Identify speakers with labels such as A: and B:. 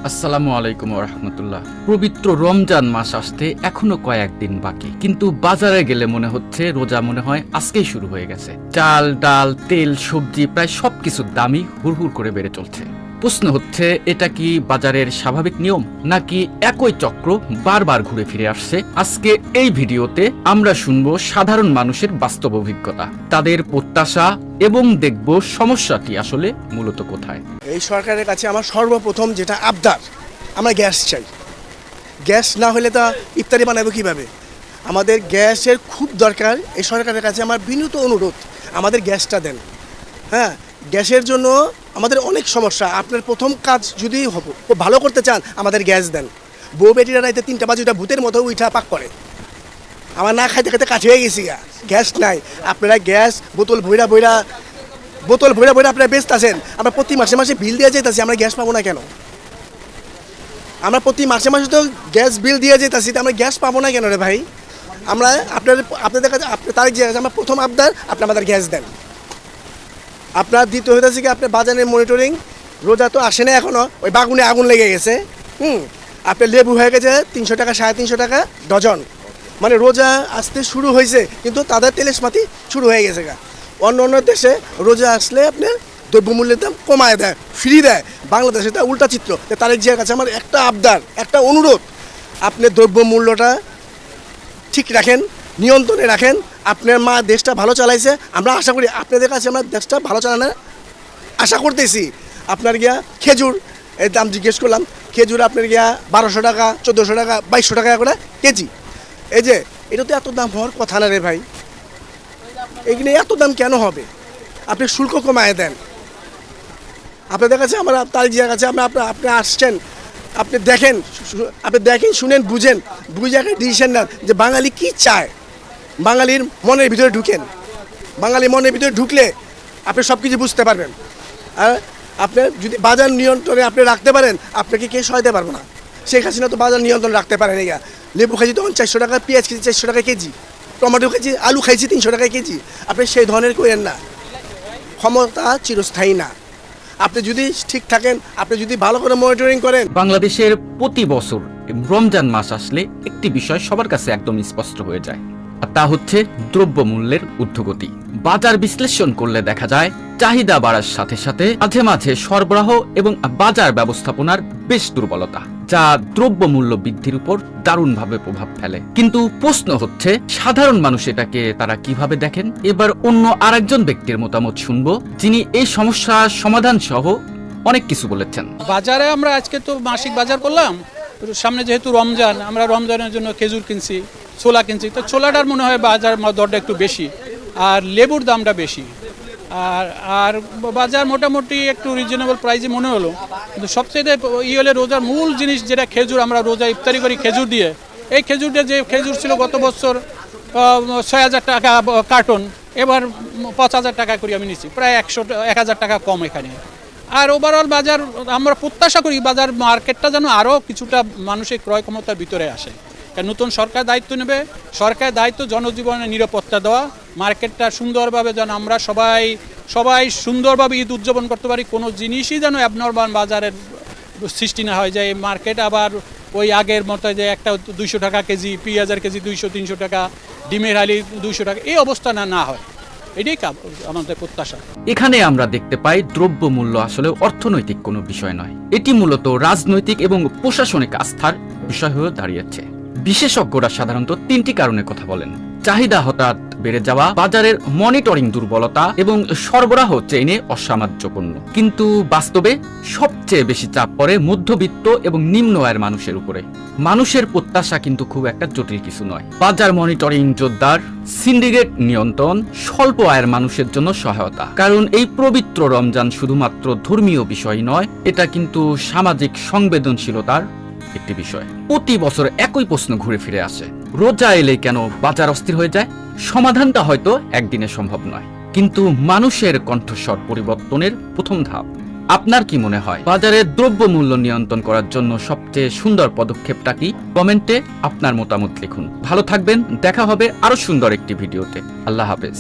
A: আসসালামু আলাইকুম ওয়া রাহমাতুল্লাহ। পবিত্র রমজান মাস আসতে এখনো কয়েকদিন বাকি, কিন্তু বাজারে গেলে মনে হচ্ছে রোজা মনে হয় আজকেই শুরু হয়ে গেছে। চাল, ডাল, তেল, সবজি প্রায় সবকিছুর দামই হুড়হুড় করে বেড়ে চলছে। প্রশ্ন হচ্ছে, এটা কি বাজারের স্বাভাবিক নিয়ম, নাকি একই চক্র বারবার ঘুরে ফিরে আসছে? আজকে এই ভিডিওতে আমরা শুনবো সাধারণ মানুষের বাস্তব অভিজ্ঞতা, তাদের প্রত্যাশা, এবং দেখব সমস্যাটি আসলে মূলত কোথায়।
B: এই সরকারের কাছে আমার সর্বপ্রথম যেটা আবদার, আমরা গ্যাস চাই। গ্যাস না হলে তা ইফতারি বানাবো কীভাবে? আমাদের গ্যাসের খুব দরকার। এই সরকারের কাছে আমার বিনীত অনুরোধ, আমাদের গ্যাসটা দেন। হ্যাঁ, গ্যাসের জন্য আমাদের অনেক সমস্যা। আপনার প্রথম কাজ যদি খুব ভালো করতে চান, আমাদের গ্যাস দেন। বউ বেটিরা রাইতে 3টা বাজে ওইটা ভূতের মতো উঠা পাক করে। আমার না খাইতে খাইতে কাঠি হয়ে গেছি, গ্যাস নাই। আপনারা গ্যাস বোতল ভৈরা আপনারা ব্যস্ত আছেন। আমরা প্রতি মাসে মাসে বিল দিয়ে যেতেছি, আমরা গ্যাস পাবো না কেন? আমরা প্রতি মাসে মাসে তো গ্যাস বিল দিয়ে যেতেছি, আমরা গ্যাস পাবো না কেন রে ভাই? আমরা আপনাদের কাছে তারিখ যে আমরা প্রথম আবদার, আপনি আমাদের গ্যাস দেন। আপনার দ্বিতীয় হইতেছে কি, আপনার বাজারের মনিটরিং। রোজা তো আসে না এখনও, ওই বাগুনে আগুন লেগে গেছে। আপনার লেবু হয়ে গেছে 300 টাকা, 350 টাকা ডজন। মানে রোজা আসতে শুরু হয়েছে, কিন্তু তাদের তেলেসমাতি শুরু হয়ে গেছে গা। অন্য অন্য দেশে রোজা আসলে আপনার দ্রব্যমূল্যের দাম কমায় দেয়, ফ্রি দেয়। বাংলাদেশে তা উল্টা চিত্র। তারেক জিয়ার কাছে আমার একটা আবদার, একটা অনুরোধ, আপনি দ্রব্যমূল্যটা ঠিক রাখেন, নিয়ন্ত্রণে রাখেন। আপনার মা দেশটা ভালো চালাইছে, আমরা আশা করি আপনাদের কাছে আমরা দেশটা ভালো চালানোর আশা করতেছি। আপনার গিয়া খেজুর এর দাম জিজ্ঞেস করলাম, খেজুর আপনার গিয়া 1200 টাকা, 1400 টাকা, 2200 টাকা করে কেজি। এই যে এটা তো এত দাম হওয়ার কথা না রে ভাই। এখানে এত দাম কেন হবে? আপনি শুল্ক কমায় দেন। আপনাদের কাছে আমরা তারিখ জিয়ার কাছে আপনি আসছেন, আপনি দেখেন, শুনেন, বুঝে একটা ডিসিশন নেন যে বাঙালি কি চায়। বাঙালির মনের ভিতরে ঢুকেন। বাঙালির মনের ভিতরে ঢুকলে আপনি সব কিছু বুঝতে পারবেন। আর আপনি যদি বাজার নিয়ন্ত্রণে আপনি রাখতে পারেন, আপনাকে কে সহায়তে পারবো না। শেখ হাসিনা তো বাজার নিয়ন্ত্রণ রাখতে পারেন। এই লেবু খাইছি তখন 400 টাকা, পেঁয়াজ খেয়েছি 400 টাকা কেজি, টমেটো খাইছি, আলু খাইছি 300 টাকা কেজি। আপনি সেই ধরনের করেন না। ক্ষমতা চিরস্থায়ী না। আপনি যদি ঠিক থাকেন, আপনি যদি ভালো করে মনিটরিং করেন।
A: বাংলাদেশের প্রতি বছর রমজান মাস আসলে একটি বিষয় সবার কাছে একদম স্পষ্ট হয়ে যায়, আর তা হচ্ছে দ্রব্যমূল্যের ঊর্ধ্বগতি। বাজার বিশ্লেষণ করলে দেখা যায়, চাহিদা বাড়ার সাথে সাথে মাঝে মাঝে সরবরাহ এবং বাজার ব্যবস্থাপনার বেশ দুর্বলতা, যা দ্রব্যমূল্য বৃদ্ধির উপর দারুণভাবে প্রভাব ফেলে। কিন্তু প্রশ্ন হচ্ছে, সাধারণ মানুষ এটাকে তারা কিভাবে দেখেন? এবার অন্য আরেকজন ব্যক্তির মতামত শুনবো, যিনি এই সমস্যার সমাধান সহ অনেক কিছু বলেছেন।
C: বাজারে আমরা আজকে তো মাসিক বাজার করলাম, সামনে যেহেতু রমজান, আমরা রমজানের জন্য খেজুর কিনছি, ছোলা কিনছি। তো ছোলাটার মনে হয় বাজার দরটা একটু বেশি, আর লেবুর দামটা বেশি। আর বাজার মোটামুটি একটু রিজনেবল প্রাইসে মনে হলো। কিন্তু সবচেয়ে হলে রোজার মূল জিনিস যেটা খেজুর, আমরা রোজা ইফতারি করি খেজুর দিয়ে। এই খেজুরটা যে খেজুর ছিল গত বছর 6000 টাকা কার্টন, এবার 5000 টাকা করে আমি নিচ্ছি, প্রায় 1000 টাকা কম এখানে। আর ওভারঅল বাজার আমরা প্রত্যাশা করি বাজার মার্কেটটা যেন আরও কিছুটা মানুষের ক্রয় ক্ষমতার ভিতরে আসে। কারণ নতুন সরকার দায়িত্ব নেবে, সরকারের দায়িত্ব জনজীবনের নিরাপত্তা দেওয়া, মার্কেটটা সুন্দরভাবে যেন আমরা সবাই সুন্দরভাবে ঈদ উদযাপন করতে পারি। কোনো জিনিসই যেন অ্যাবনর্মাল বাজারের সৃষ্টি না হয়, যে এই মার্কেট আবার ওই আগের মতো যে একটা 200 টাকা কেজি, পেঁয়াজের কেজি 200-300 টাকা, ডিমের হালি 200 টাকা, এই অবস্থা না হয়। এটাই আমাদের প্রত্যাশা।
A: এখানে আমরা দেখতে পাই, দ্রব্যমূল্য আসলে অর্থনৈতিক কোনো বিষয় নয়, এটি মূলত রাজনৈতিক এবং প্রশাসনিক আস্থার বিষয় হয়ে দাঁড়িয়েছে। বিশেষজ্ঞরা সাধারণত 3টি কারণে কথা বলেন: চাহিদা হঠাৎ বেড়ে যাওয়া, বাজারের মনিটরিং দুর্বলতা, এবং সরবরাহ চেইনে অসামঞ্জস্যপূর্ণ। কিন্তু বাস্তবে সবচেয়ে বেশি চাপ পড়ে মধ্যবিত্ত এবং নিম্ন আয়ের মানুষের উপরে। মানুষের প্রত্যাশা কিন্তু খুব একটা জটিল কিছু নয়। বাজার মনিটরিং জোরদার, সিন্ডিকেট নিয়ন্ত্রণ, স্বল্প আয়ের মানুষের জন্য সহায়তা। কারণ এই পবিত্র রমজান শুধুমাত্র ধর্মীয় বিষয় নয়, এটা কিন্তু সামাজিক সংবেদনশীলতার একটি বিষয়। প্রতি বছর একই প্রশ্ন ঘুরে ফিরে আসে, রোজা এলে কেন বাজার অস্থির হয়ে যায়? সমাধানটা হয়তো একদিনে সম্ভব নয়, কিন্তু মানুষের কণ্ঠস্বর পরিবর্তনের প্রথম ধাপ। আপনার কি মনে হয়, বাজারের দ্রব্যমূল্য নিয়ন্ত্রণ করার জন্য সবচেয়ে সুন্দর পদক্ষেপটা কি? কমেন্টে আপনার মতামত লিখুন। ভালো থাকবেন, দেখা হবে আরো সুন্দর একটি ভিডিওতে। আল্লাহ হাফেজ।